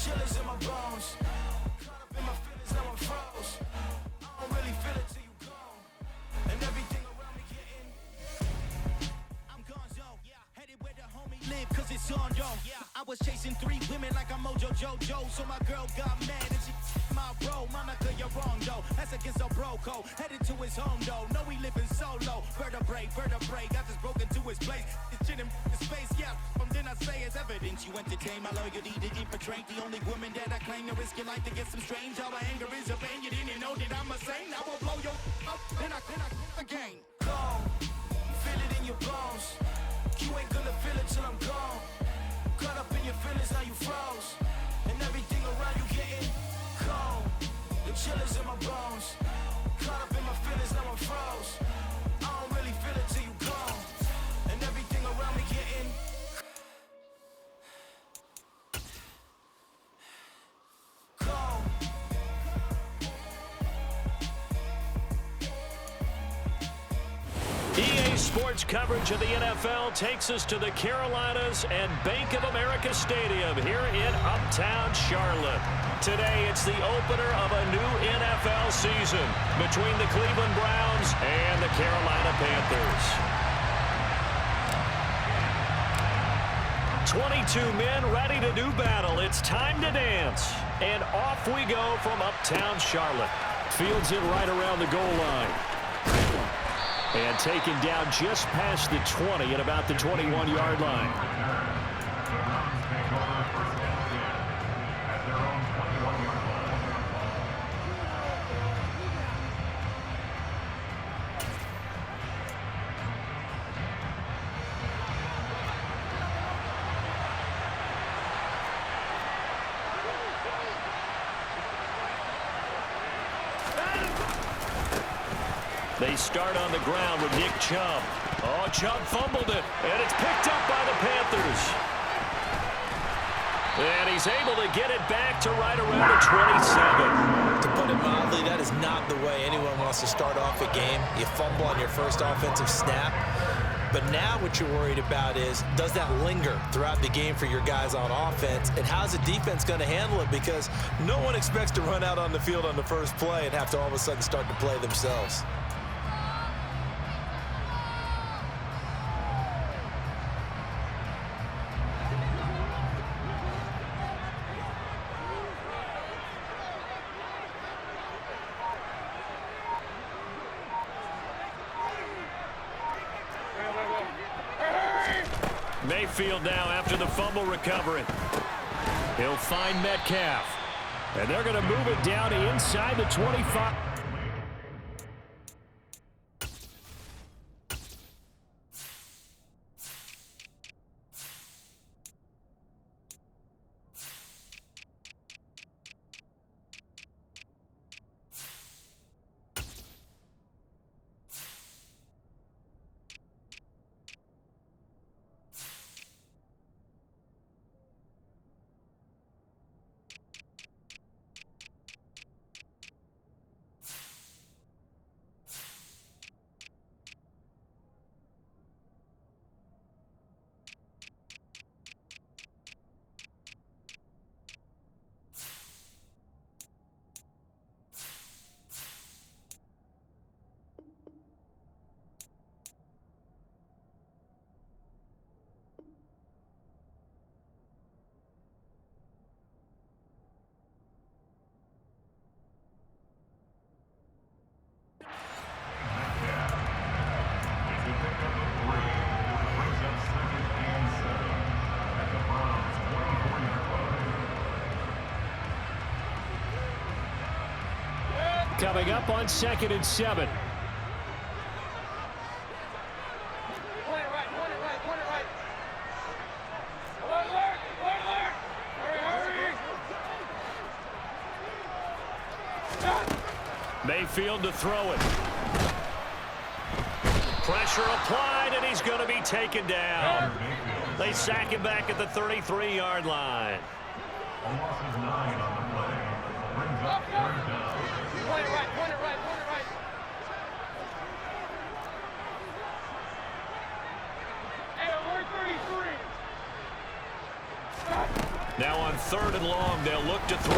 chillers in my bones. Caught up in my feelings, now I'm froze. I don't really feel it till you gone. And everything around me getting. I'm gonzo, yeah. Headed where the homie live, cause it's on, yo. Yeah. I was chasing 3 women like I'm Mojo Jojo. So my girl got mad and she my bro. Mama, girl, you're wrong, though. That's against a bro code. Headed to his home, though. No, we living solo. Vertebrae. Got this broken to his place. It's chin in his face, yeah. From then I say it's evidence. You entertain my loyalty to infiltrate. The only woman that I claim to risk your life to get some strange. All my anger is a pain. You didn't know that I'm a saint. I will blow your up. Then I again. Gone. Feel it in your bones. You ain't gonna feel it till I'm gone. Caught up in your feelings, now you froze. And everything around you getting cold. The chillers in my bones. Caught up in my feelings, now I'm froze. I don't really feel it till you gone. And everything around me getting cold. EA Sports coverage of the NFL takes us to the Carolinas and Bank of America Stadium here in Uptown Charlotte. Today, it's the opener of a new NFL season between the Cleveland Browns and the Carolina Panthers. 22 men ready to do battle. It's time to dance. And off we go from Uptown Charlotte. Fields it right around the goal line. And taken down just past the 20 at about the 21-yard line. They start on the ground with Nick Chubb. Oh, Chubb fumbled it, and it's picked up by the Panthers. And he's able to get it back to right around the 27. To put it mildly, that is not the way anyone wants to start off a game. You fumble on your first offensive snap. But now what you're worried about is, does that linger throughout the game for your guys on offense? And how's the defense going to handle it? Because no one expects to run out on the field on the first play and have to all of a sudden start to play themselves. Mayfield now after the fumble recovery. He'll find Metcalf. And they're going to move it down to inside the 25. Coming up on 2nd and 7. Mayfield to throw it. Pressure applied, and he's going to be taken down. They sack him back at the 33-yard line. Point it right. Hey, we're 33. Now on 3rd and long, they'll look to throw.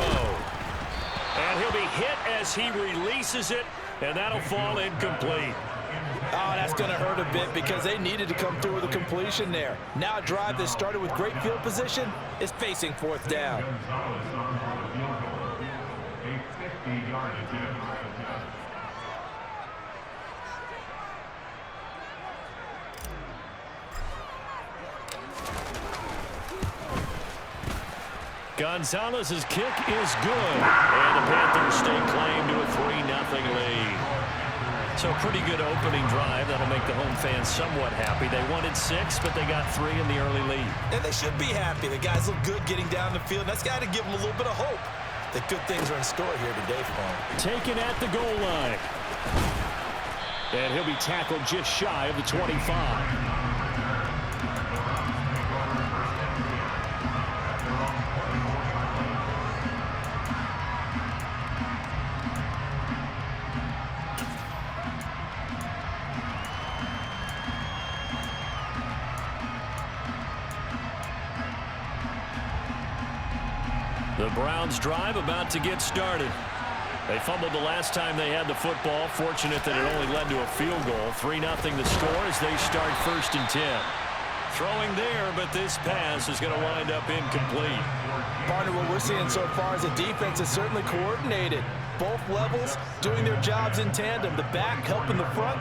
And he'll be hit as he releases it, and that'll fall incomplete. Oh, that's going to hurt a bit because they needed to come through with a completion there. Now a drive that started with great field position is facing 4th down. Gonzalez's kick is good, and the Panthers stay claim to a 3-0 lead. So pretty good opening drive. That'll make the home fans somewhat happy. They wanted 6, but they got 3 in the early lead. And they should be happy. The guys look good getting down the field. That's got to give them a little bit of hope that good things are in store here today for them. Taken at the goal line. And he'll be tackled just shy of the 25. The Browns drive about to get started. They fumbled the last time they had the football. Fortunate that it only led to a field goal. 3-0 the score as they start 1st and 10. Throwing there, but this pass is going to wind up incomplete. Partner, what we're seeing so far is the defense is certainly coordinated. Both levels doing their jobs in tandem. The back helping the front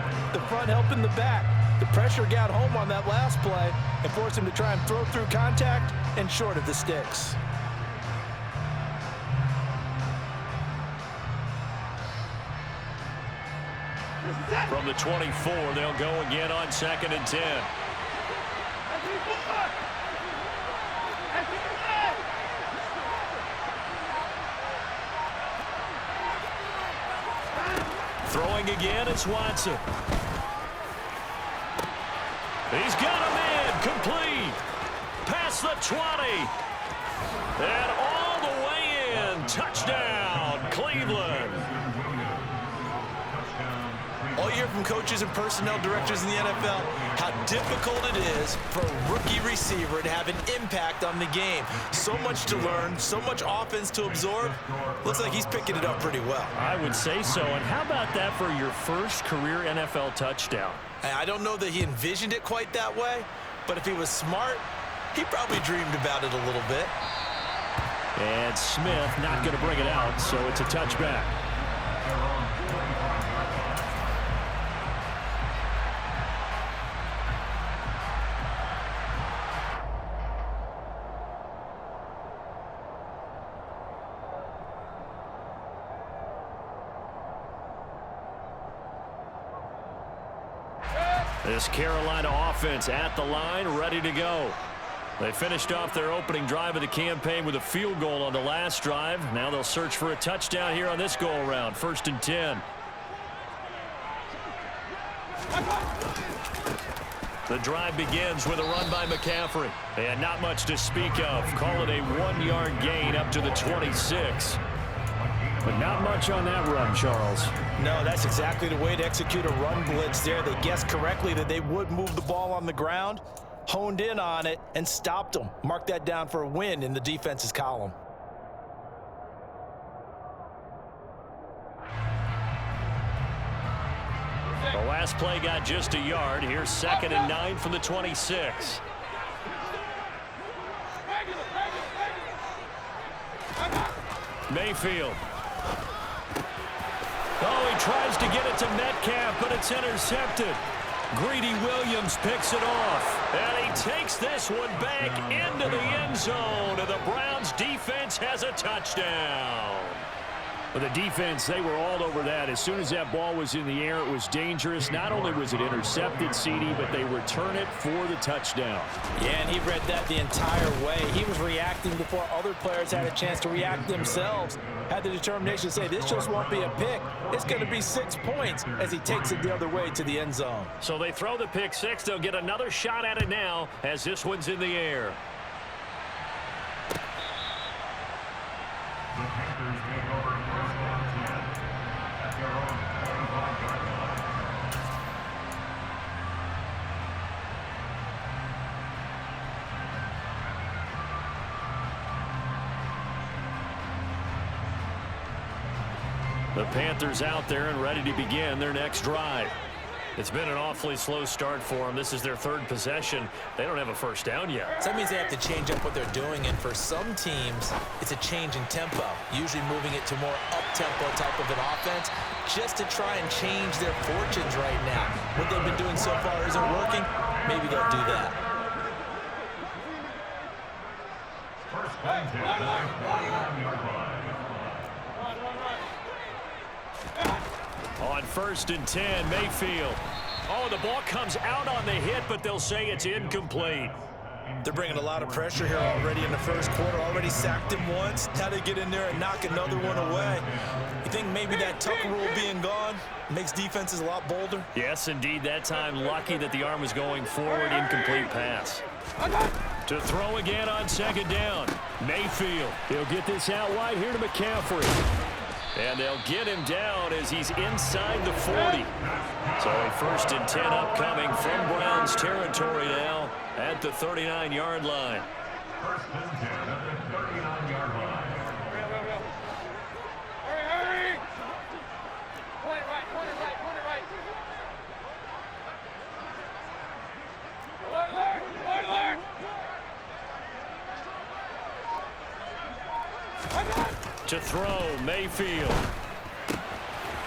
helping the back. The pressure got home on that last play and forced him to try and throw through contact and short of the sticks. From the 24, they'll go again on 2nd and 10. Throwing again, it's Watson. He's got a man, complete. Past the 20. And all the way in. Touchdown, Cleveland. All you hear from coaches and personnel directors in the NFL, how difficult it is for a rookie receiver to have an impact on the game. So much to learn, so much offense to absorb. Looks like he's picking it up pretty well. I would say so. And how about that for your first career NFL touchdown? I don't know that he envisioned it quite that way, but if he was smart, he probably dreamed about it a little bit. And Smith not going to bring it out, so it's a touchback. This Carolina offense at the line, ready to go. They finished off their opening drive of the campaign with a field goal on the last drive. Now they'll search for a touchdown here on this go-around. 1st and 10. The drive begins with a run by McCaffrey. And not much to speak of. Call it a 1-yard gain up to the 26. But not much on that run, Charles. No, that's exactly the way to execute a run blitz there. They guessed correctly that they would move the ball on the ground, honed in on it, and stopped them. Mark that down for a win in the defense's column. The last play got just a yard. Here's 2nd and 9 from the 26. Mayfield. Oh, he tries to get it to Metcalf, but it's intercepted. Greedy Williams picks it off. And he takes this one back into the end zone. And the Browns defense has a touchdown. But the defense, they were all over that. As soon as that ball was in the air, it was dangerous. Not only was it intercepted, CD, but they return it for the touchdown. Yeah, and he read that the entire way. He was reacting before other players had a chance to react themselves. Had the determination to say, this just won't be a pick. It's going to be 6 points as he takes it the other way to the end zone. So they throw the pick six. They'll get another shot at it now as this one's in the air. The Panthers out there and ready to begin their next drive. It's been an awfully slow start for them. This is their third possession. They don't have a first down yet. So that means they have to change up what they're doing, and for some teams, it's a change in tempo, usually moving it to more up-tempo type of an offense just to try and change their fortunes right now. What they've been doing so far isn't working. Maybe they'll do that. On 1st and 10, Mayfield. Oh, the ball comes out on the hit, but they'll say it's incomplete. They're bringing a lot of pressure here already in the first quarter. Already sacked him once. Now they get in there and knock another one away. You think maybe that tuck rule being gone makes defenses a lot bolder? Yes, indeed. That time, lucky that the arm was going forward. Incomplete pass. To throw again on 2nd down. Mayfield. He'll get this out wide here to McCaffrey. And they'll get him down as he's inside the 40. So a 1st and 10 upcoming from Browns territory now at the 39-yard line. 1st and 10 at the 39-yard line. Hurry! Point it right, point it right, point it right. Alert! To throw, Mayfield.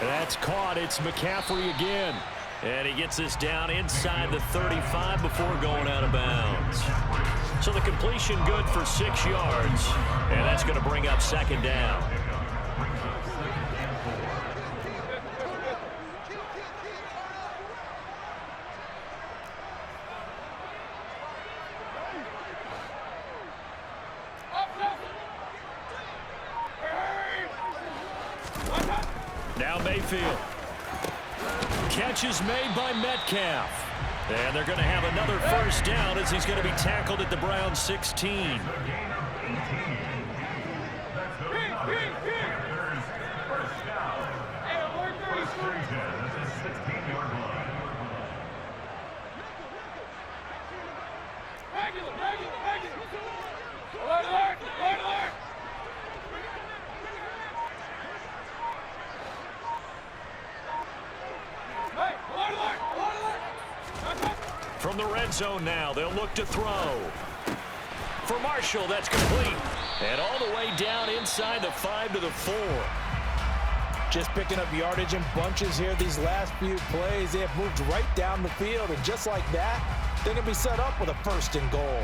And that's caught. It's McCaffrey again. And he gets this down inside the 35 before going out of bounds. So the completion good for 6 yards. And that's going to bring up 2nd down. Now Mayfield. Catch is made by Metcalf. And they're going to have another 1st down as he's going to be tackled at the Browns 16. From the red zone now, they'll look to throw. For Marshall, that's complete. And all the way down inside the 5 to the 4. Just picking up yardage in bunches here these last few plays. They have moved right down the field, and just like that, they're going to be set up with a 1st and goal.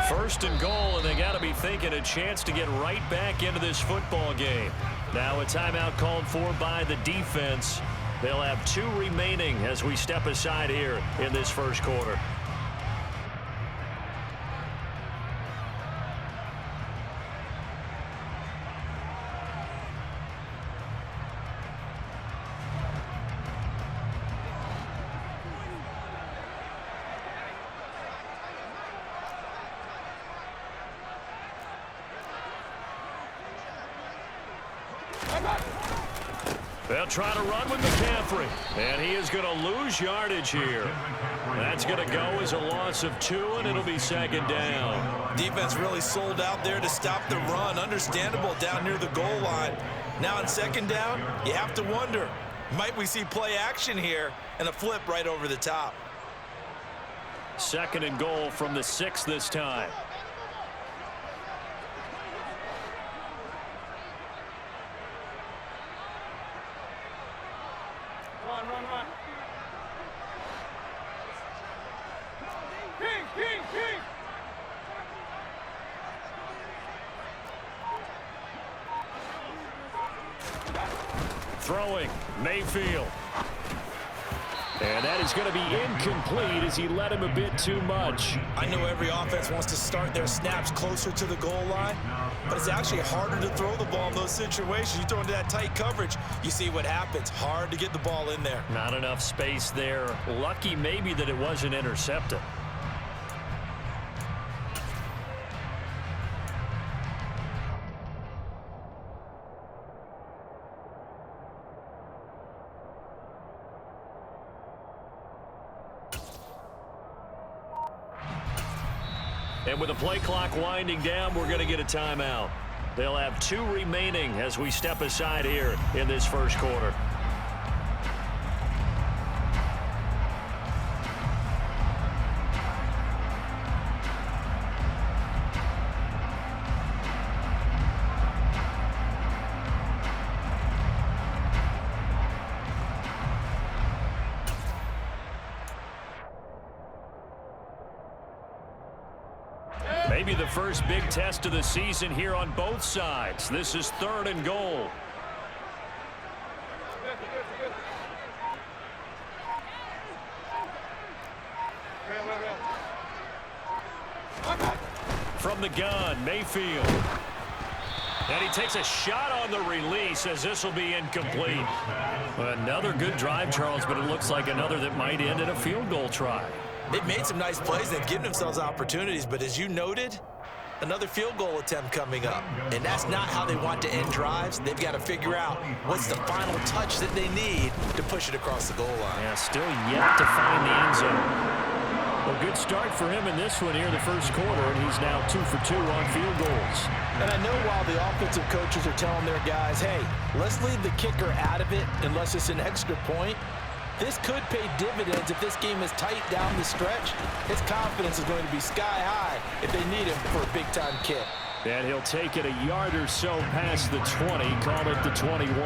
First and goal, and they got to be thinking a chance to get right back into this football game. Now a timeout called for by the defense. They'll have 2 remaining as we step aside here in this first quarter. They'll try to run with McCaffrey, and he is going to lose yardage here. That's going to go as a loss of 2, and it'll be 2nd down. Defense really sold out there to stop the run. Understandable down near the goal line. Now on 2nd down, you have to wonder, might we see play action here and a flip right over the top? 2nd and goal from the 6 this time. Run. King. Throwing, Mayfield. And that is going to be incomplete as he led him a bit too much. I know every offense wants to start their snaps closer to the goal line, but it's actually harder to throw the ball in those situations. You throw into that tight coverage, you see what happens. Hard to get the ball in there. Not enough space there. Lucky maybe that it wasn't intercepted. And with the play clock winding down, we're going to get a timeout. They'll have 2 remaining as we step aside here in this first quarter. Maybe the first big test of the season here on both sides. This is 3rd and goal. From the gun, Mayfield. And he takes a shot on the release as this will be incomplete. Another good drive, Charles, but it looks like another that might end in a field goal try. They've made some nice plays. They've given themselves opportunities, but as you noted, another field goal attempt coming up. And that's not how they want to end drives. They've got to figure out what's the final touch that they need to push it across the goal line. Yeah, still yet to find the end zone. Well, good start for him in this one here, the first quarter, and he's now 2 for 2 on field goals. And I know while the offensive coaches are telling their guys, hey, let's leave the kicker out of it unless it's an extra point, this could pay dividends if this game is tight down the stretch. His confidence is going to be sky high if they need him for a big-time kick. And he'll take it a yard or so past the 20, call it the 21.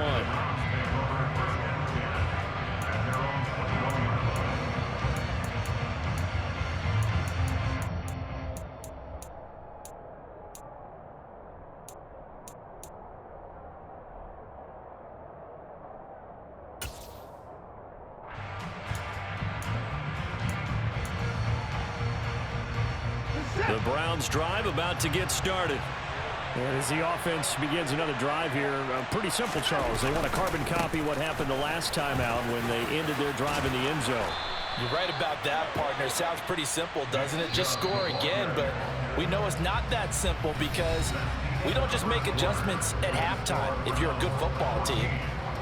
The Browns drive about to get started. And as the offense begins another drive here, pretty simple, Charles. They want to carbon copy what happened the last time out when they ended their drive in the end zone. You're right about that, partner. Sounds pretty simple, doesn't it? Just score again, but we know it's not that simple because we don't just make adjustments at halftime if you're a good football team.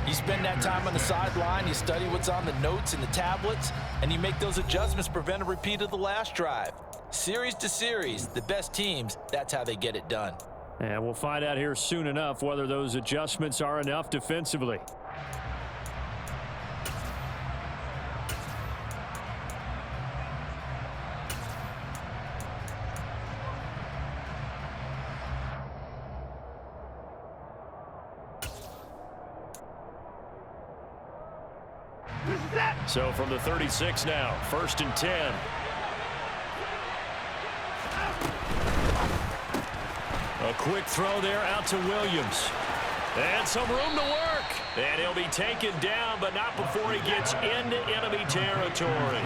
You spend that time on the sideline, you study what's on the notes and the tablets, and you make those adjustments to prevent a repeat of the last drive. Series to series, the best teams, that's how they get it done. And we'll find out here soon enough whether those adjustments are enough defensively. So from the 36 now, 1st and 10. A quick throw there out to Williams. And some room to work. And he'll be taken down, but not before he gets into enemy territory.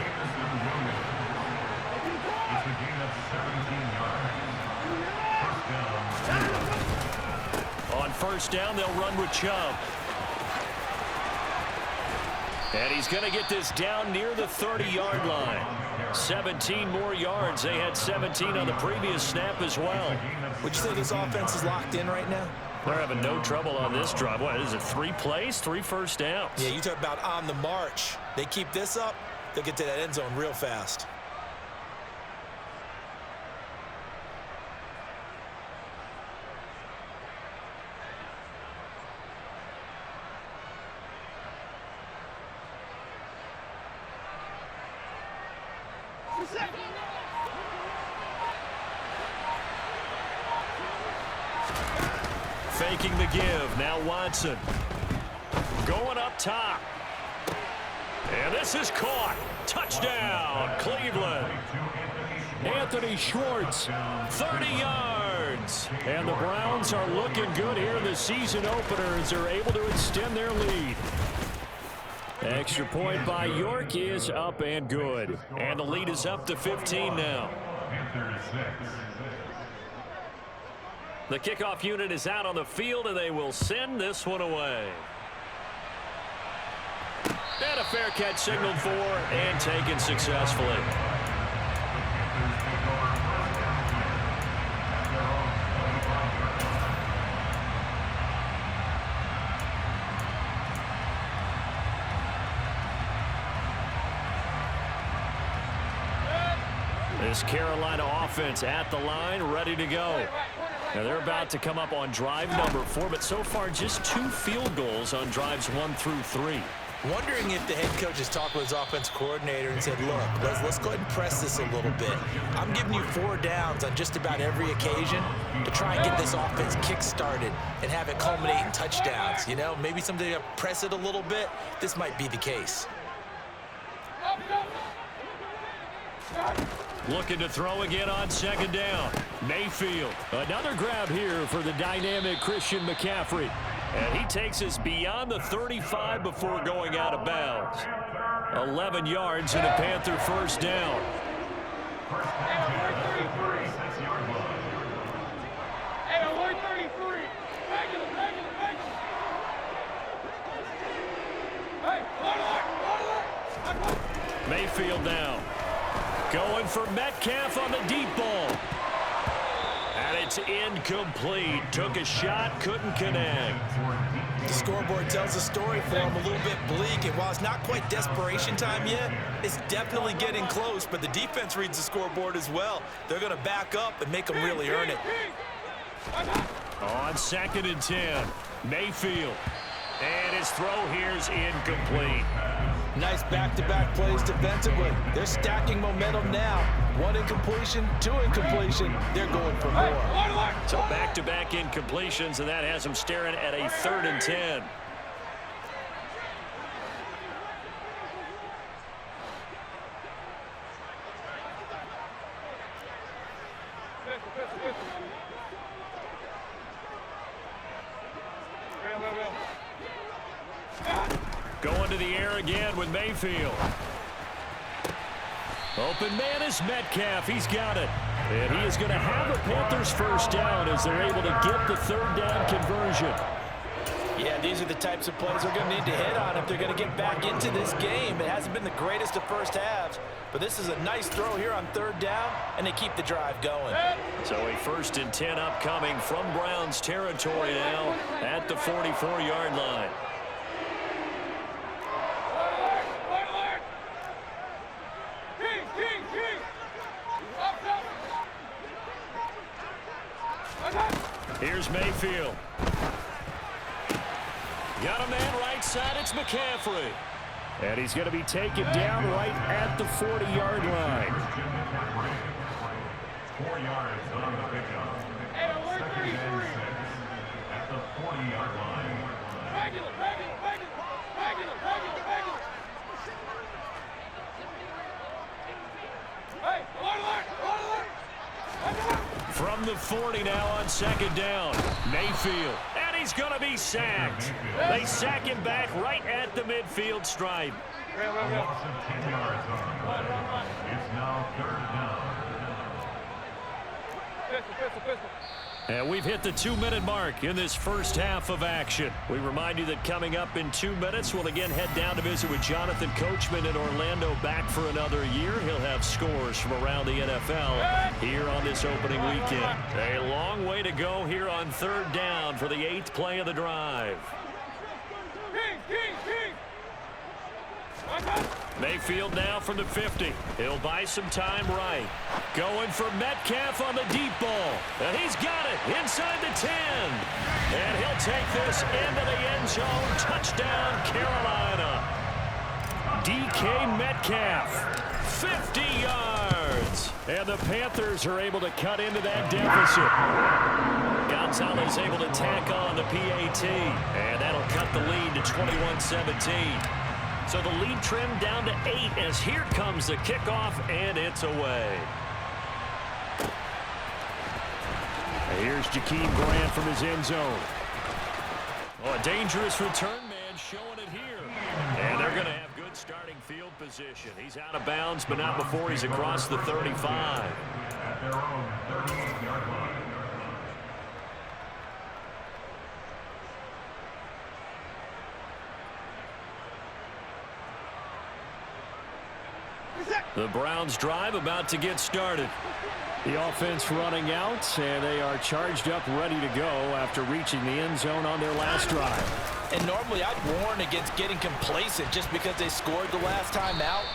On 1st down, they'll run with Chubb. And he's going to get this down near the 30-yard line. 17 more yards. They had 17 on the previous snap as well. Would you say this offense is locked in right now? They're having no trouble on this drive. What is it, 3 plays, 3 first downs? Yeah, you talk about on the march. They keep this up, they'll get to that end zone real fast. Faking the give. Now Watson. Going up top. And this is caught. Touchdown, Cleveland. Anthony Schwartz, 30 yards. And the Browns are looking good here in the season opener as they're able to extend their lead. Extra point by York is up and good. And the lead is up to 15 now. The kickoff unit is out on the field, and they will send this one away. And a fair catch signaled for and taken successfully. This Carolina offense at the line, ready to go. Now they're about to come up on drive number 4, but so far just 2 field goals on drives 1 through 3. Wondering if the head coach has talked with his offensive coordinator and said, look, let's go ahead and press this a little bit. I'm giving you 4 downs on just about every occasion to try and get this offense kick-started and have it culminate in touchdowns. You know, maybe someday to press it a little bit. This might be the case. Looking to throw again on 2nd down. Mayfield. Another grab here for the dynamic Christian McCaffrey. And he takes us beyond the 35 before going out of bounds. 11 yards and a Panther first down. Mayfield now. Going for Metcalf on the deep ball. And it's incomplete. Took a shot, couldn't connect. The scoreboard tells a story for him, a little bit bleak, and while it's not quite desperation time yet, it's definitely getting close, but the defense reads the scoreboard as well. They're going to back up and make them really earn it. On 2nd and 10, Mayfield. And his throw here's incomplete. Nice back-to-back plays defensively. They're stacking momentum now. 1 incompletion, 2 incompletion. They're going for more. So back-to-back incompletions, and that has them staring at a 3rd and 10. Going to the air again with Mayfield. Open man is Metcalf. He's got it. And he is going to have the Panthers first down as they're able to get the 3rd down conversion. Yeah, these are the types of plays they're going to need to hit on if they're going to get back into this game. It hasn't been the greatest of first halves, but this is a nice throw here on 3rd down, and they keep the drive going. So a 1st and 10 upcoming from Browns territory now at the 44-yard line. Here's Mayfield. Got a man right side. It's McCaffrey. And he's going to be taken down right at the 40-yard line. 4 yards on the pickup. 2nd and 6 at the 40-yard line. From the 40 now on 2nd down. Mayfield. And he's going to be sacked. They sack him back right at the midfield stripe. A loss of 10 yards on the play. It's now 3rd down. And we've hit the 2-minute mark in this first half of action. We remind you that coming up in 2 minutes, we'll again head down to visit with Jonathan Coachman in Orlando, back for another year. He'll have scores from around the NFL here on this opening weekend. A long way to go here on 3rd down for the 8th play of the drive. Mayfield now from the 50. He'll buy some time right. Going for Metcalf on the deep ball. And he's got it inside the 10. And he'll take this into the end zone. Touchdown, Carolina. DK Metcalf, 50 yards. And the Panthers are able to cut into that deficit. Gonzalez able to tack on the PAT. And that'll cut the lead to 21-17. So the lead trimmed down to 8 as here comes the kickoff, and it's away. Here's Jakeem Grant from his end zone. Oh, a dangerous return man showing it here. And they're going to have good starting field position. He's out of bounds, but not before he's across the 35. At their own 31-yard line. The Browns drive about to get started. The offense running out, and they are charged up, ready to go after reaching the end zone on their last drive. And normally I'd warn against getting complacent just because they scored the last time out.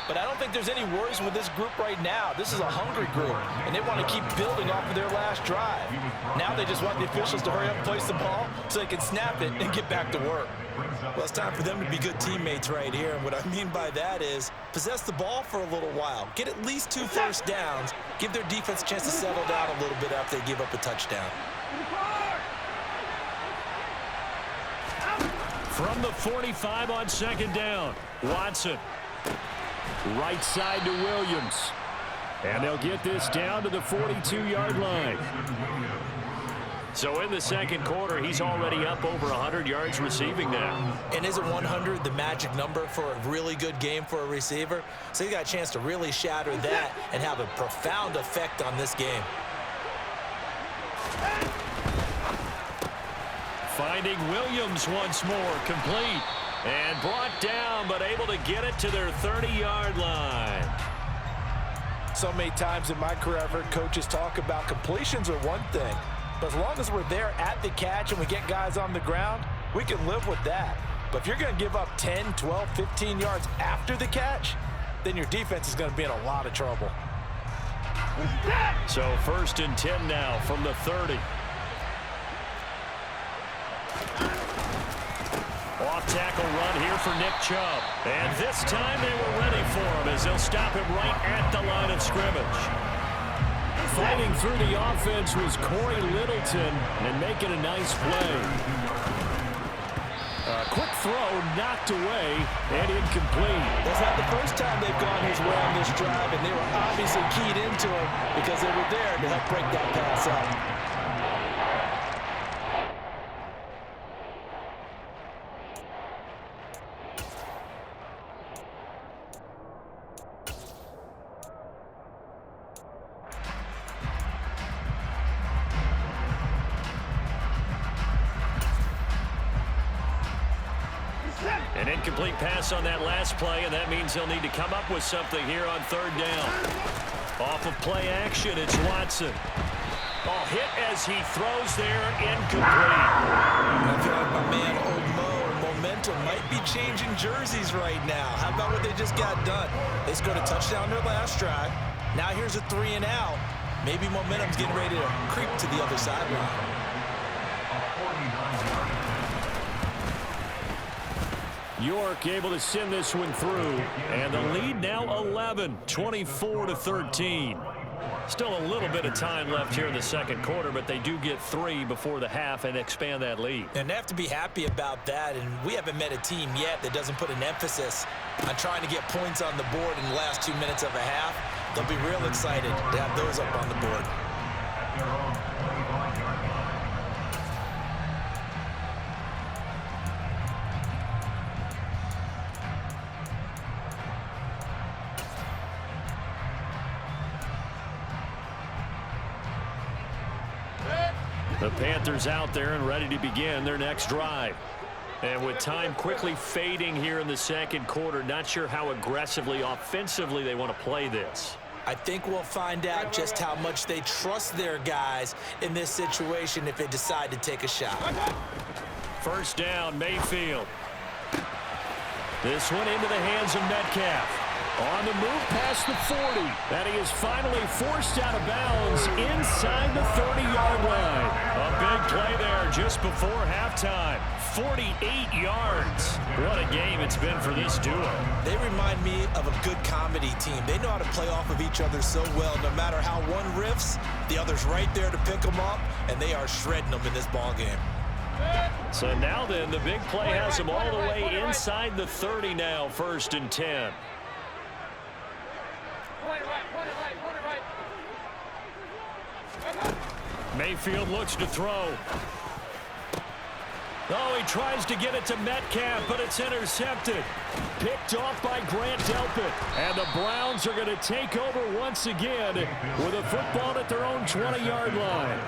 But I don't think there's any worries with this group right now. This is a hungry group, and they want to keep building off of their last drive. Now they just want the officials to hurry up and place the ball so they can snap it and get back to work. Well, it's time for them to be good teammates right here. And what I mean by that is possess the ball for a little while. Get at least 2 first downs. Give their defense a chance to settle down a little bit after they give up a touchdown. From the 45 on second down, Watson. Right side to Williams. And they'll get this down to the 42-yard line. So in the second quarter, he's already up over 100 yards receiving now. And isn't 100 the magic number for a really good game for a receiver? So he got a chance to really shatter that and have a profound effect on this game. Finding Williams once more, complete. And brought down, but able to get it to their 30-yard line. So many times in my career, I've heard coaches talk about completions are one thing. But as long as we're there at the catch and we get guys on the ground, we can live with that. But if you're going to give up 10, 12, 15 yards after the catch, then your defense is going to be in a lot of trouble. So 1st and 10 now from the 30. Off-tackle run here for Nick Chubb. And this time they were ready for him as they'll stop him right at the line of scrimmage. Fighting through the offense was Corey Littleton and making a nice play. A quick throw knocked away and incomplete. That's not the first time they've gone his way on this drive, and they were obviously keyed into him because they were there to help break that pass up. An incomplete pass on that last play, and that means they'll need to come up with something here on 3rd down. Off of play action, it's Watson. Ball hit as he throws there, incomplete. I feel like my man, Old Mo, momentum might be changing jerseys right now. How about what they just got done? They scored a touchdown their last drive. Now here's a 3 and out. Maybe momentum's getting ready to creep to the other sideline. York able to send this one through, and the lead now 11, 24-13. Still a little bit of time left here in the second quarter, but they do get 3 before the half and expand that lead. And they have to be happy about that, and we haven't met a team yet that doesn't put an emphasis on trying to get points on the board in the last 2 minutes of a half. They'll be real excited to have those up on the board. The Panthers out there and ready to begin their next drive. And with time quickly fading here in the second quarter, not sure how aggressively, offensively they want to play this. I think we'll find out just how much they trust their guys in this situation if they decide to take a shot. 1st down, Mayfield. This one into the hands of Metcalf. On the move past the 40. And he is finally forced out of bounds inside the 30-yard line. A big play there just before halftime. 48 yards. What a game it's been for this duo. They remind me of a good comedy team. They know how to play off of each other so well. No matter how one riffs, the other's right there to pick them up, and they are shredding them in this ball game. So now then, the big play has them all the way inside the 30 now, 1st and 10. Mayfield looks to throw. Oh, he tries to get it to Metcalf, but it's intercepted. Picked off by Grant Delpit. And the Browns are going to take over once again with a football at their own 20-yard line.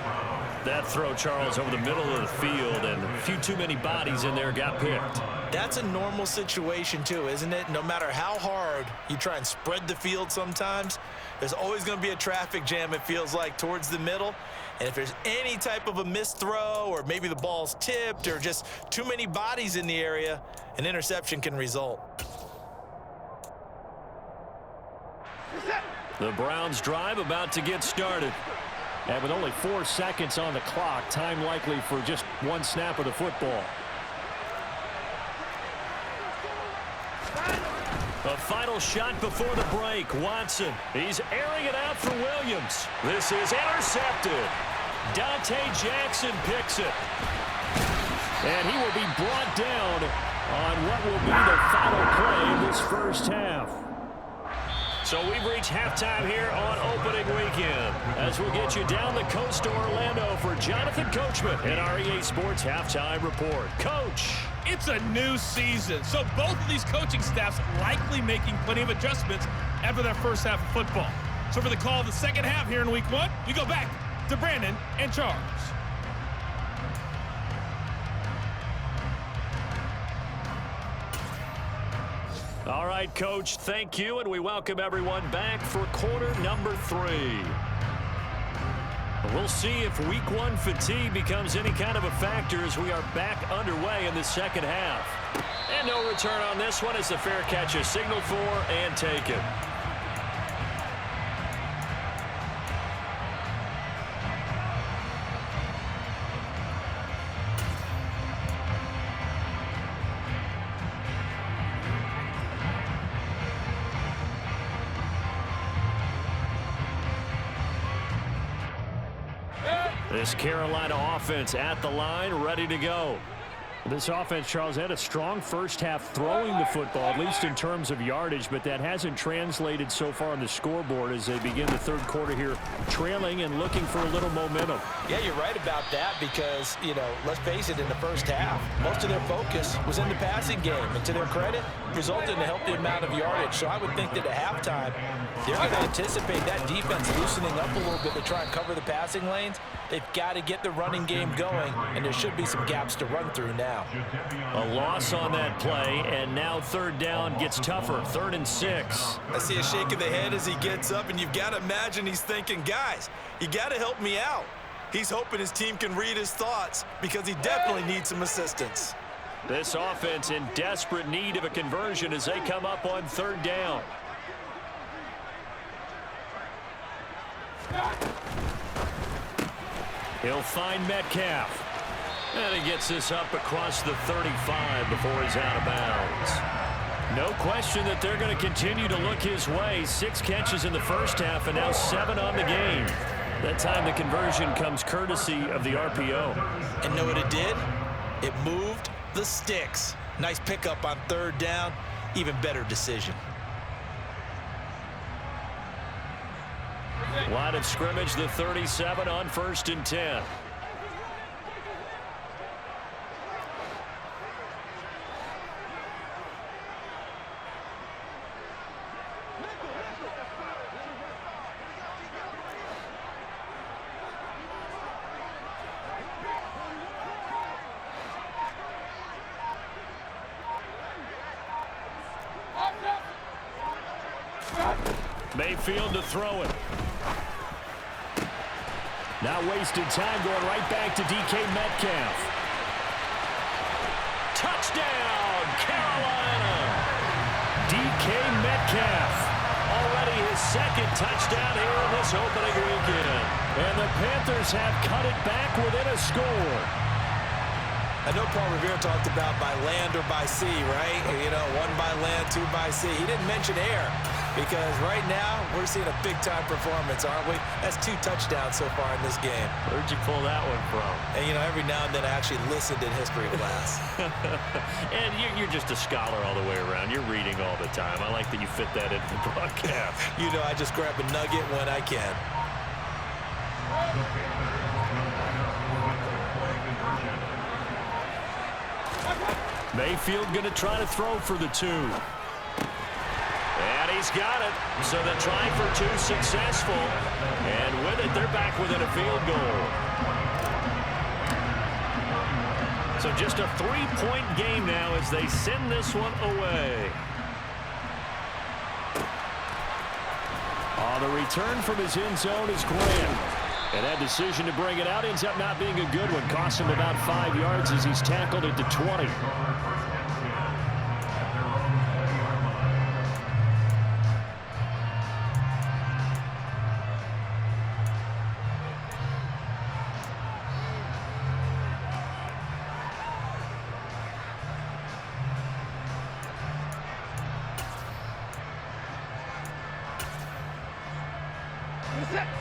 That throw, Charles, over the middle of the field, and a few too many bodies in there got picked. That's a normal situation, too, isn't it? No matter how hard you try and spread the field sometimes, there's always going to be a traffic jam, it feels like, towards the middle. And if there's any type of a missed throw or maybe the ball's tipped or just too many bodies in the area, an interception can result. The Browns drive about to get started. And with only 4 seconds on the clock, time likely for just one snap of the football. A final shot before the break. Watson, he's airing it out for Williams. This is intercepted. Dante Jackson picks it. And he will be brought down on what will be the final play of this first half. So we've reached halftime here on opening weekend, as we'll get you down the coast to Orlando for Jonathan Coachman in our EA Sports Halftime Report. Coach. It's a new season, so both of these coaching staffs likely making plenty of adjustments after their first half of football. So for the call of the second half here in week 1, we go back to Brandon and Charles. All right, Coach, thank you, and we welcome everyone back for quarter number 3. We'll see if week 1 fatigue becomes any kind of a factor as we are back underway in the second half. And no return on this one as the fair catch is signaled for and taken. This Carolina offense at the line, ready to go. This offense, Charles, had a strong first half throwing the football, at least in terms of yardage, but that hasn't translated so far on the scoreboard as they begin the third quarter here, trailing and looking for a little momentum. Yeah, you're right about that because, let's face it, in the first half, most of their focus was in the passing game. And to their credit, resulted in a healthy amount of yardage. So I would think that at halftime, they're going to anticipate that defense loosening up a little bit to try and cover the passing lanes. They've got to get the running game going, and there should be some gaps to run through now. A loss on that play, and now third down gets tougher, 3rd and 6. I see a shake of the head as he gets up, and you've got to imagine he's thinking, guys, you got to help me out. He's hoping his team can read his thoughts because he definitely needs some assistance. This offense in desperate need of a conversion as they come up on 3rd down. He'll find Metcalf. And he gets this up across the 35 before he's out of bounds. No question that they're going to continue to look his way. 6 catches in the first half and now 7 on the game. That time the conversion comes courtesy of the RPO. And know what it did? It moved the sticks. Nice pickup on 3rd down. Even better decision. Line of scrimmage, the 37 on 1st and 10. Mayfield to throw it. Now wasted time going right back to DK Metcalf. Touchdown, Carolina. DK Metcalf. Already his 2nd touchdown here in this opening weekend. And the Panthers have cut it back within a score. I know Paul Revere talked about by land or by sea, right? 1 by land, 2 by sea. He didn't mention air. Because right now, we're seeing a big-time performance, aren't we? That's 2 touchdowns so far in this game. Where'd you pull that one from? And, every now and then I actually listened in history class. And you're just a scholar all the way around. You're reading all the time. I like that you fit that into the broadcast. I just grab a nugget when I can. Mayfield going to try to throw for the 2. And he's got it. So the try for 2 successful. And with it, they're back within a field goal. So just a 3-point game now as they send this one away. The return from his end zone is Graham. And that decision to bring it out ends up not being a good one. Costs him about 5 yards as he's tackled at the 20.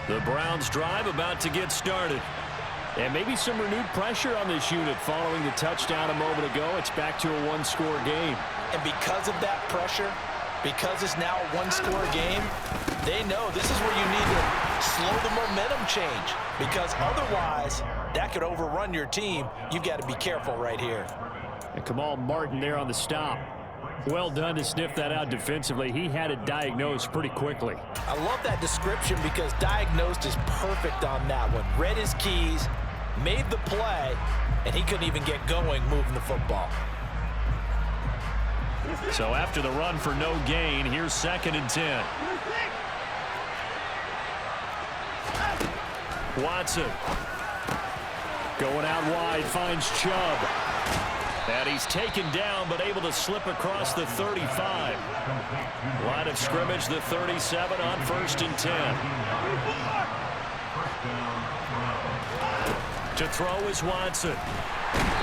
The Browns drive about to get started. And maybe some renewed pressure on this unit following the touchdown a moment ago. It's back to a one-score game. And because of that pressure, because it's now a one-score game, they know this is where you need to slow the momentum change, because otherwise that could overrun your team. You've got to be careful right here. And Kamal Martin there on the stop. Well done to sniff that out defensively. He had it diagnosed pretty quickly. I love that description because diagnosed is perfect on that one. Read his keys, made the play, and he couldn't even get going moving the football. So after the run for no gain, here's 2nd and 10. Watson going out wide, finds Chubb. And he's taken down, but able to slip across the 35. Line of scrimmage, the 37 on 1st and 10. To throw is Watson.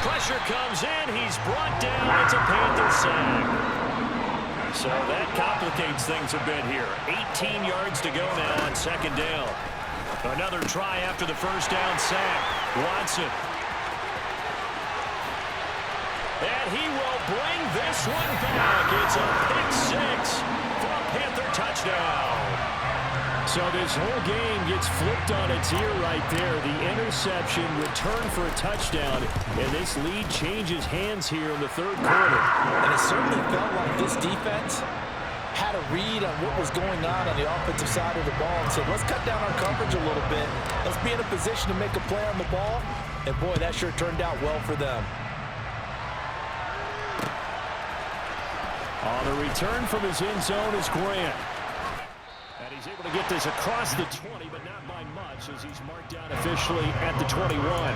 Pressure comes in. He's brought down. It's a Panther sack. So that complicates things a bit here. 18 yards to go now on 2nd down. Another try after the 1st down sack. Watson. And he will bring this one back. It's a pick 6 for a Panther touchdown. So this whole game gets flipped on its ear right there. The interception, return for a touchdown, and this lead changes hands here in the 3rd quarter. And it certainly felt like this defense had a read on what was going on the offensive side of the ball and said, let's cut down our coverage a little bit. Let's be in a position to make a play on the ball. And boy, that sure turned out well for them. On the return from his end zone is Grant. And he's able to get this across the 20, but not by much as he's marked down officially at the 21.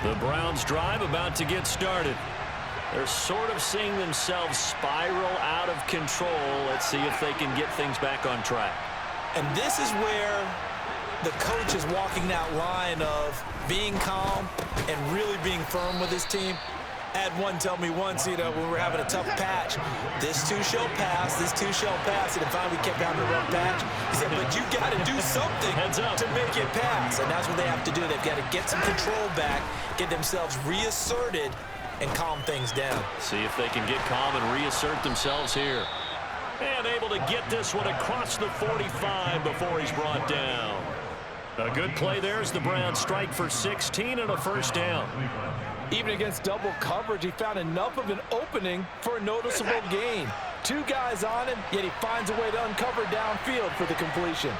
The Browns drive about to get started. They're sort of seeing themselves spiral out of control. Let's see if they can get things back on track. And this is where the coach is walking that line of being calm and really being firm with his team. I had one tell me once, when we were having a tough patch, this too shall pass, this too shall pass. And finally we kept having a rough patch. He said, but you got to do something to make it pass. And that's what they have to do. They've got to get some control back, get themselves reasserted, and calm things down. See if they can get calm and reassert themselves here. And able to get this one across the 45 before he's brought down. A good play there as the Browns strike for 16 and a 1st down. Even against double coverage, he found enough of an opening for a noticeable gain. 2 guys on him, yet he finds a way to uncover downfield for the completion.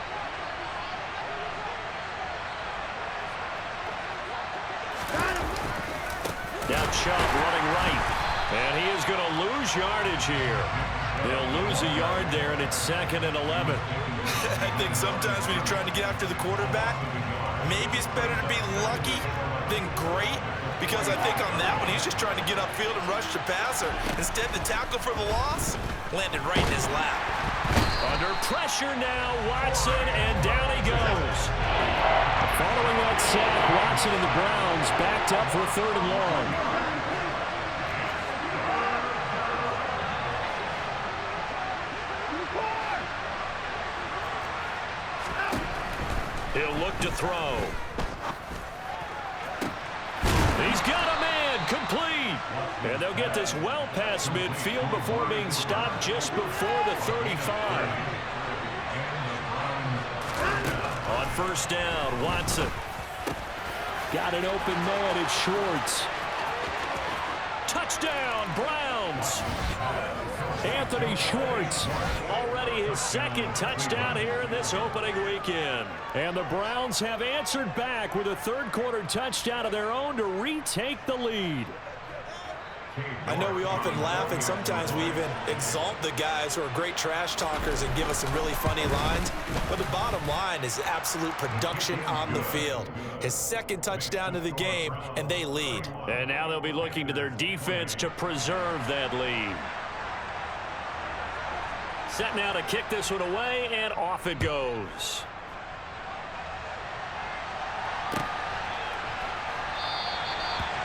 Now Chubb running right. And he is going to lose yardage here. They'll lose a yard there, and it's 2nd and 11. I think sometimes when you're trying to get after the quarterback, maybe it's better to be lucky than great, because I think on that one, he's just trying to get upfield and rush the passer. Instead, the tackle for the loss landed right in his lap. Under pressure now, Watson, and down he goes. Following that sack, Watson and the Browns backed up for 3rd and long. He'll look to throw. He's got a man, complete. And they'll get this well past midfield before being stopped just before the 35. On 1st down, Watson. Got an open man, it's Schwartz. Touchdown, Browns. Anthony Schwartz, already his 2nd touchdown here in this opening weekend. And the Browns have answered back with a 3rd quarter touchdown of their own to retake the lead. I know we often laugh, and sometimes we even exalt the guys who are great trash talkers and give us some really funny lines. But the bottom line is absolute production on the field. His 2nd touchdown of the game, and they lead. And now they'll be looking to their defense to preserve that lead. Set now to kick this one away, and off it goes.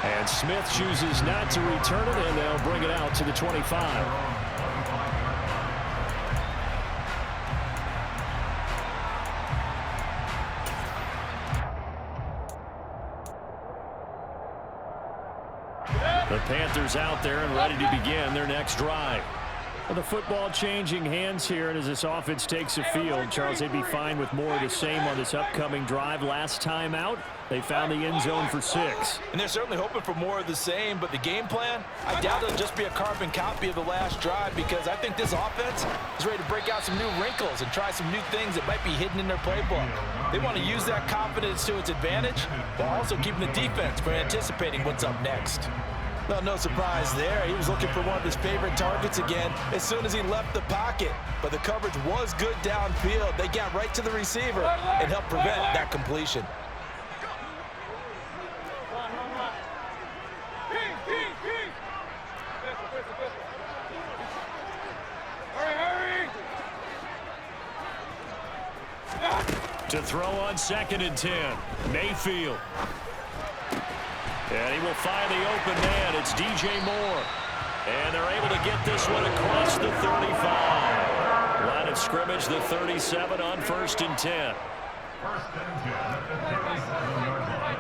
And Smith chooses not to return it, and they'll bring it out to the 25. The Panthers out there and ready to begin their next drive. Well, the football changing hands here, and as this offense takes the field, Charles, they'd be fine with more of the same on this upcoming drive. Last time out, they found the end zone for 6. And they're certainly hoping for more of the same, but the game plan, I doubt it'll just be a carbon copy of the last drive, because I think this offense is ready to break out some new wrinkles and try some new things that might be hidden in their playbook. They want to use that confidence to its advantage, while also keeping the defense from anticipating what's up next. Well, no surprise there. He was looking for one of his favorite targets again as soon as he left the pocket. But the coverage was good downfield. They got right to the receiver and helped prevent that completion. To throw on 2nd and 10, Mayfield. And he will find the open man. It's DJ Moore. And they're able to get this one across the 35. Line of scrimmage, the 37 on 1st and 10. 1st and 10 at the 37-yard line.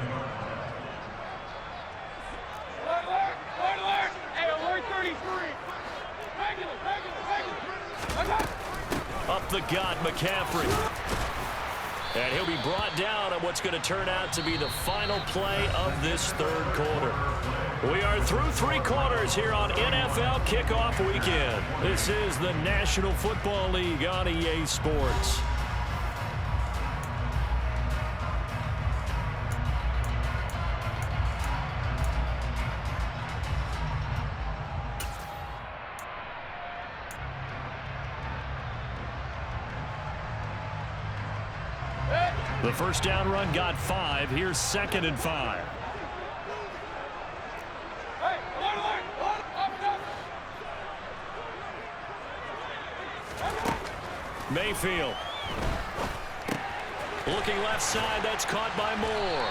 Alert! Hey, alert 33. Regular. Up the gut, McCaffrey. And he'll be brought down on what's going to turn out to be the final play of this 3rd quarter. We are through 3 quarters here on NFL Kickoff Weekend. This is the National Football League on EA Sports. The first down run got 5. Here's 2nd and 5. Mayfield. Looking left side. That's caught by Moore.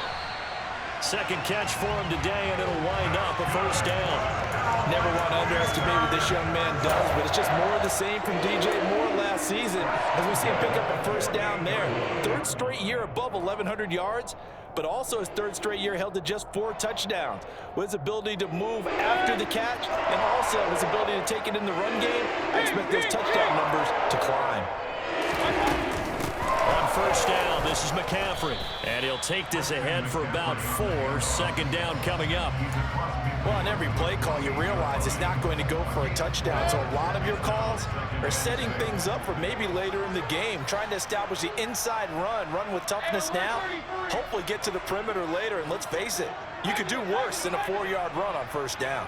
2nd catch for him today, and it'll wind up a 1st down. Never want to underestimate what this young man does, but it's just more of the same from DJ Moore last season as we see him pick up a 1st down there. 3rd straight year above 1,100 yards, but also his 3rd straight year held to just 4 touchdowns. With his ability to move after the catch and also his ability to take it in the run game, I expect those touchdown numbers to climb. On 1st down, this is McCaffrey. And he'll take this ahead for about 4. 2nd down coming up. Well, on every play call, you realize it's not going to go for a touchdown. So a lot of your calls are setting things up for maybe later in the game, trying to establish the inside run with toughness now, hopefully get to the perimeter later. And let's face it, you could do worse than a 4-yard run on 1st down.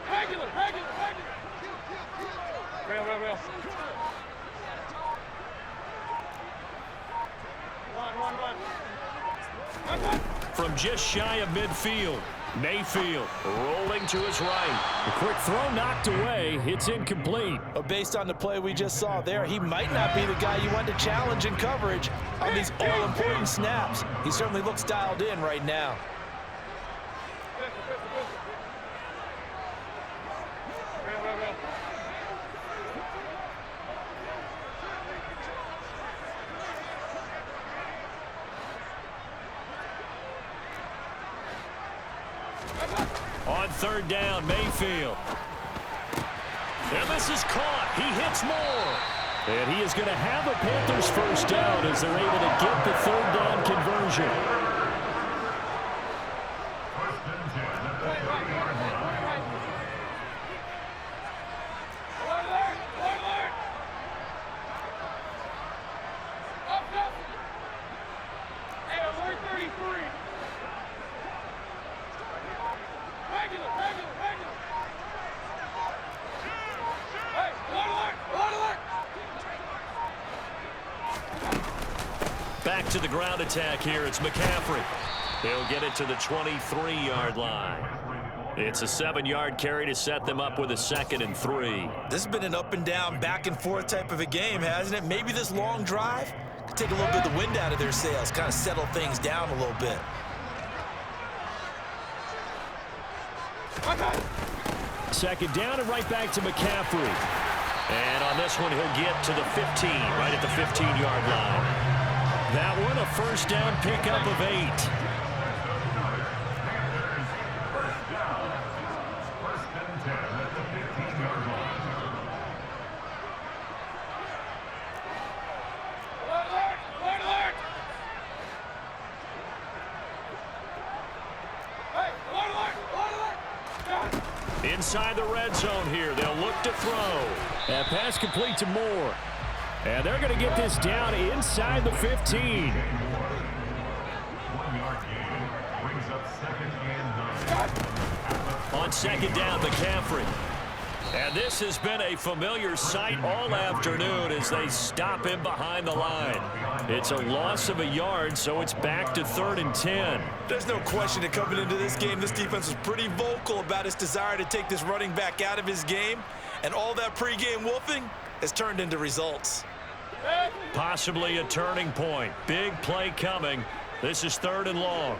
Regular. Real. Run. From just shy of midfield, Mayfield rolling to his right. A quick throw knocked away. It's incomplete. Based on the play we just saw there, he might not be the guy you want to challenge in coverage on these all-important snaps. He certainly looks dialed in right now. On 3rd down, Mayfield. And this is caught. He hits Moore. And he is going to have a Panthers 1st down as they're able to get the 3rd down conversion. 1st and 10 at the 30-yard line. Alert! Up. Hey, alert 33. Regular. Hey, alert! Back to the ground attack here. It's McCaffrey. He'll get it to the 23-yard line. It's a 7-yard carry to set them up with a 2nd and 3. This has been an up and down, back and forth type of a game, hasn't it? Maybe this long drive take a little bit of the wind out of their sails, kind of settle things down a little bit. Second down and right back to McCaffrey. And on this one, he'll get to the 15, right at the 15-yard line. That one, a first down pickup of 8. First and 10 at the 15-yard line. Inside the red zone here, they'll look to throw. That pass complete to Moore. And they're going to get this down inside the 15. 1 yard gain brings up 2nd and 9. On second down, McCaffrey. And this has been a familiar sight all afternoon as they stop him behind the line. It's a loss of a yard, so it's back to 3rd and 10. There's no question that coming into this game, this defense was pretty vocal about its desire to take this running back out of his game. And all that pregame wolfing has turned into results. Possibly a turning point. Big play coming. This is 3rd and long.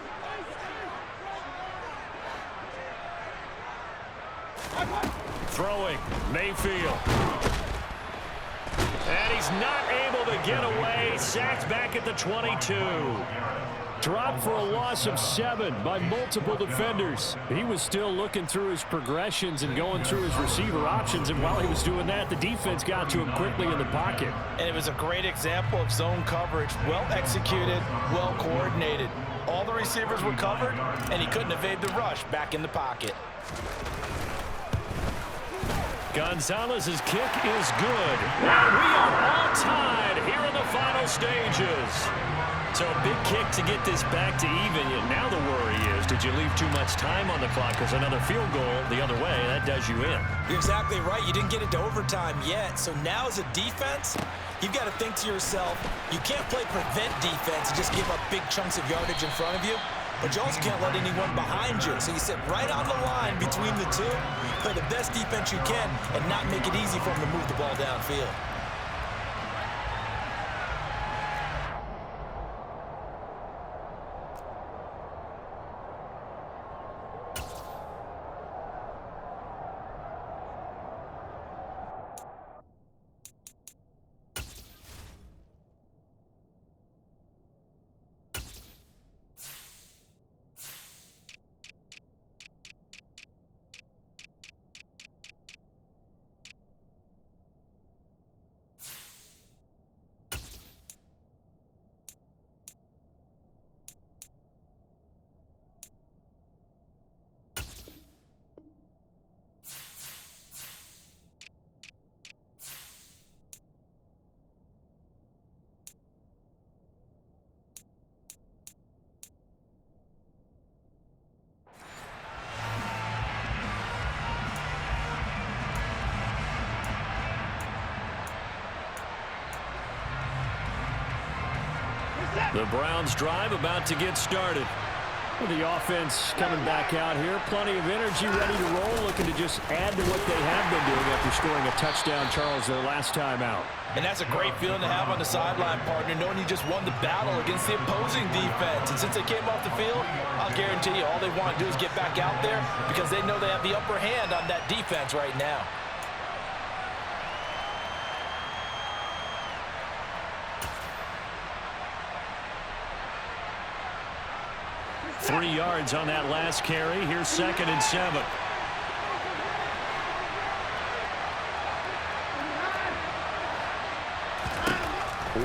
Throwing, Mayfield. And he's not able to get away. Sacked back at the 22. Dropped for a loss of 7 by multiple defenders. He was still looking through his progressions and going through his receiver options, and while he was doing that, the defense got to him quickly in the pocket. And it was a great example of zone coverage. Well executed, well coordinated. All the receivers were covered, and he couldn't evade the rush back in the pocket. Gonzalez's kick is good. And we are all tied here in the final stages. So a big kick to get this back to even. Now the worry is, did you leave too much time on the clock? Because another field goal the other way, that does you in. You're exactly right. You didn't get into overtime yet. So now as a defense, you've got to think to yourself, you can't play prevent defense and just give up big chunks of yardage in front of you. But you also can't let anyone behind you. So you sit right on the line between the two, play the best defense you can, and not make it easy for them to move the ball downfield. The Browns drive about to get started. The offense coming back out here. Plenty of energy, ready to roll, looking to just add to what they have been doing after scoring a touchdown, Charles, their last time out. And that's a great feeling to have on the sideline, partner, knowing you just won the battle against the opposing defense. And since they came off the field, I'll guarantee you all they want to do is get back out there because they know they have the upper hand on that defense right now. Three yards on that last carry. Here's 2nd and 7.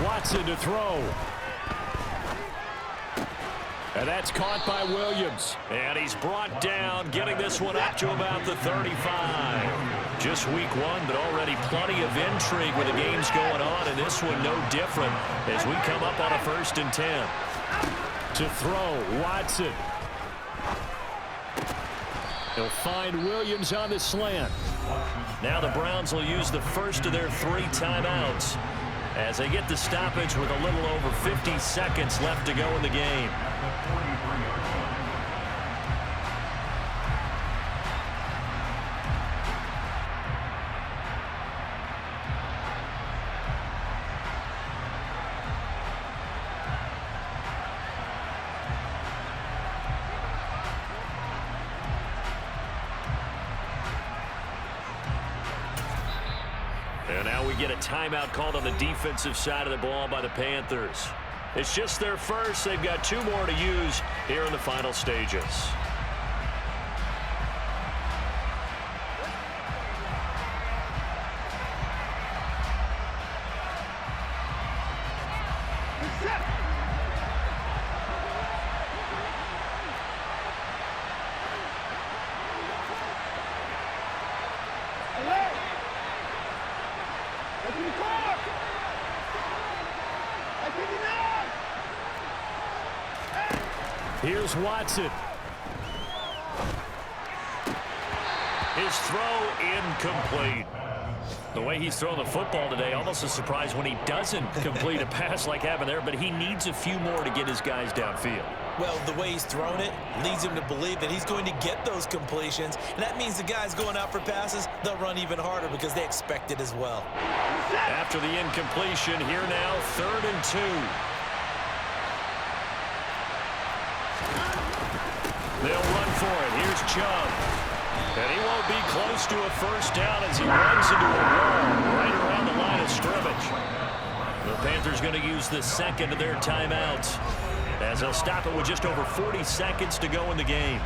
Watson to throw. And that's caught by Williams. And he's brought down, getting this one up to about the 35. Just week 1, but already plenty of intrigue with the games going on, and this one no different as we come up on a 1st and 10. To throw, Watson. He'll find Williams on the slant. Now the Browns will use the first of their 3 timeouts as they get the stoppage with a little over 50 seconds left to go in the game. And now we get a timeout called on the defensive side of the ball by the Panthers. It's just their first. They've got 2 more to use here in the final stages. Here's Watson. His throw incomplete. The way he's throwing the football today, almost a surprise when he doesn't complete a pass like happened there, but he needs a few more to get his guys downfield. Well, the way he's thrown it leads him to believe that he's going to get those completions, and that means the guys going out for passes, they'll run even harder because they expect it as well. After the incompletion, here now, 3rd and 2. They'll run for it. Here's Chubb. And he won't be close to a first down as he runs into a wall right around the line of scrimmage. The Panthers going to use the second of their timeouts as they'll stop it with just over 40 seconds to go in the game.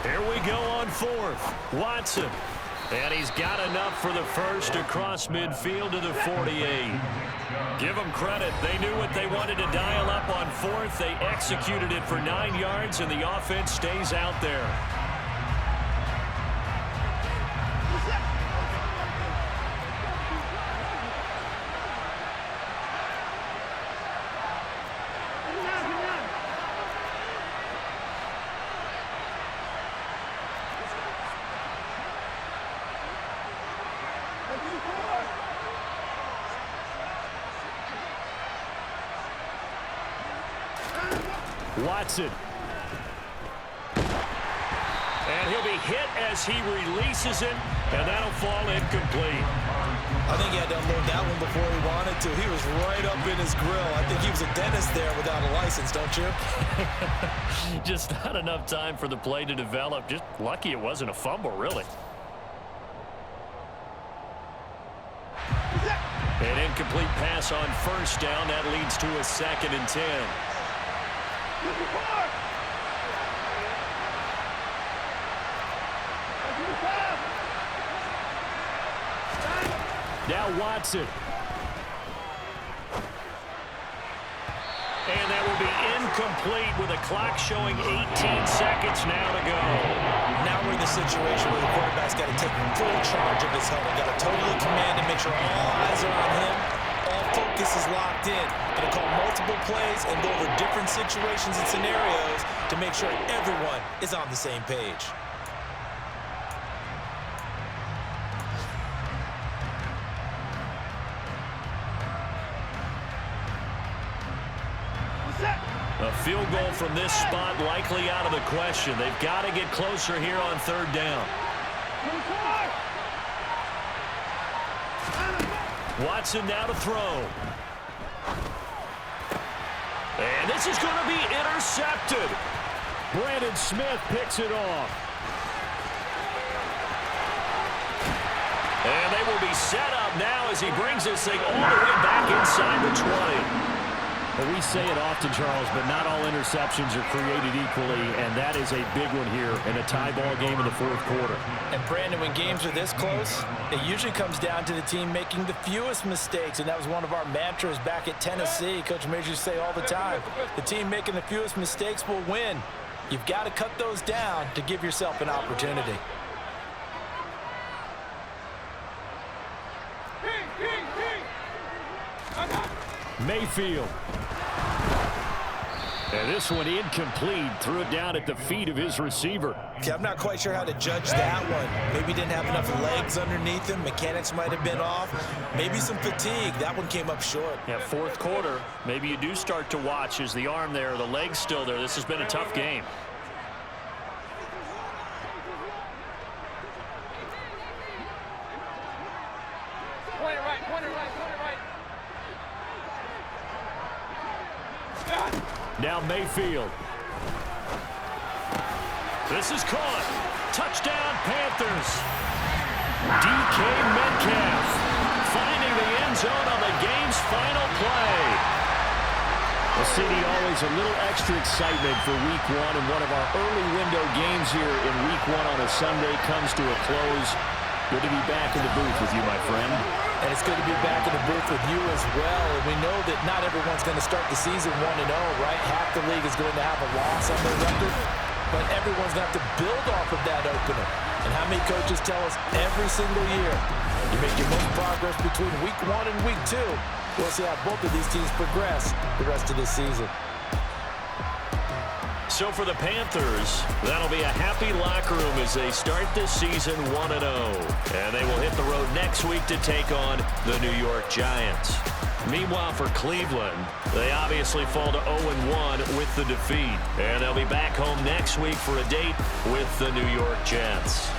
Here we go on 4th. Watson. And he's got enough for the first across midfield to the 48. Give them credit. They knew what they wanted to dial up on 4th. They executed it for 9 yards, and the offense stays out there. Watson. And he'll be hit as he releases it, and that'll fall incomplete. I think he had to unload that one before he wanted to. He was right up in his grill. I think he was a dentist there without a license, don't you? Just not enough time for the play to develop. Just lucky it wasn't a fumble, really. An incomplete pass on first down. That leads to a 2nd and 10. Now Watson. And that will be incomplete with a clock showing 18 seconds now to go. Now we're in the situation where the quarterback's got to take full charge of his huddle. Got to totally command and make sure all eyes are on him. All focus is locked in. Going to call multiple plays and go over different situations and scenarios to make sure everyone is on the same page. A field goal from this spot likely out of the question. They've got to get closer here on 3rd down. Watson now to throw. And this is going to be intercepted. Brandon Smith picks it off. And they will be set up now as he brings this thing all the way back inside the 20. Well, we say it often, Charles, but not all interceptions are created equally, and that is a big one here in a tie ball game in the 4th quarter. And, Brandon, when games are this close, it usually comes down to the team making the fewest mistakes, and that was one of our mantras back at Tennessee. Coach Majors used to say all the time, the team making the fewest mistakes will win. You've got to cut those down to give yourself an opportunity. Mayfield. And this one incomplete. Threw it down at the feet of his receiver. Okay, I'm not quite sure how to judge that one. Maybe didn't have enough legs underneath him. Mechanics might have been off. Maybe some fatigue. That one came up short. Yeah, fourth quarter. Maybe you do start to watch. Is the arm there, the leg's still there? This has been a tough game. Now Mayfield. This is caught. Touchdown, Panthers. DK Metcalf finding the end zone on the game's final play. Well, CD, always a little extra excitement for Week 1, and one of our early window games here in Week 1 on a Sunday comes to a close. Good to be back in the booth with you, my friend. And it's good to be back in the booth with you as well. And we know that not everyone's going to start the season 1-0, right? Half the league is going to have a loss on their record. But everyone's going to have to build off of that opener. And how many coaches tell us every single year, you make your most progress between Week 1 and Week 2. We'll see how both of these teams progress the rest of this season. So for the Panthers, that'll be a happy locker room as they start this season 1-0. And they will hit the road next week to take on the New York Giants. Meanwhile, for Cleveland, they obviously fall to 0-1 with the defeat. And they'll be back home next week for a date with the New York Jets.